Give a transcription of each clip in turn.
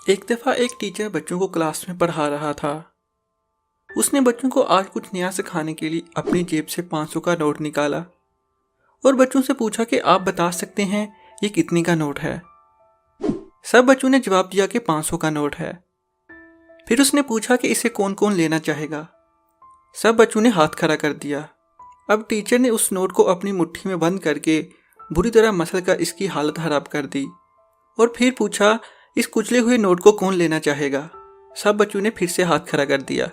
एक दफ़ा एक टीचर बच्चों को क्लास में पढ़ा रहा था। उसने बच्चों को आज कुछ नया सिखाने के लिए अपनी जेब से 500 का नोट निकाला और बच्चों से पूछा कि आप बता सकते हैं ये कितने का नोट है। सब बच्चों ने जवाब दिया कि 500 का नोट है। फिर उसने पूछा कि इसे कौन कौन लेना चाहेगा। सब बच्चों ने हाथ खड़ा कर दिया। अब टीचर ने उस नोट को अपनी मुट्ठी में बंद करके बुरी तरह मसल कर इसकी हालत खराब कर दी और फिर पूछा इस कुचले हुए नोट को कौन लेना चाहेगा। सब बच्चों ने फिर से हाथ खड़ा कर दिया।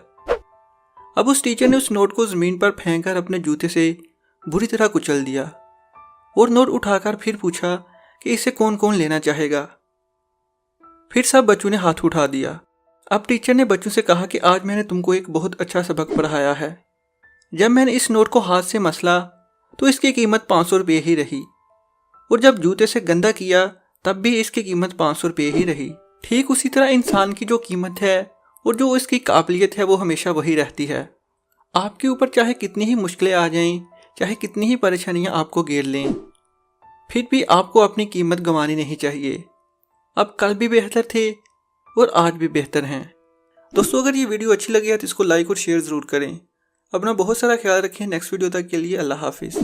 अब उस टीचर ने उस नोट को जमीन पर फेंककर अपने जूते से बुरी तरह कुचल दिया और नोट उठाकर फिर पूछा कि इसे कौन कौन लेना चाहेगा। फिर सब बच्चों ने हाथ उठा दिया। अब टीचर ने बच्चों से कहा कि आज मैंने तुमको एक बहुत अच्छा सबक पढ़ाया है। जब मैंने इस नोट को हाथ से मसला तो इसकी कीमत 500 रुपये ही रही और जब जूते से गंदा किया तब भी इसकी कीमत 500 रुपये ही रही। ठीक उसी तरह इंसान की जो कीमत है और जो इसकी काबिलियत है वो हमेशा वही रहती है। आपके ऊपर चाहे कितनी ही मुश्किलें आ जाएं, चाहे कितनी ही परेशानियां आपको घेर लें, फिर भी आपको अपनी कीमत गंवानी नहीं चाहिए। अब कल भी बेहतर थे और आज भी बेहतर हैं। दोस्तों, अगर ये वीडियो अच्छी लगी है तो इसको लाइक और शेयर ज़रूर करें। अपना बहुत सारा ख्याल रखें। नेक्स्ट वीडियो तक के लिए अल्लाह हाफिज़।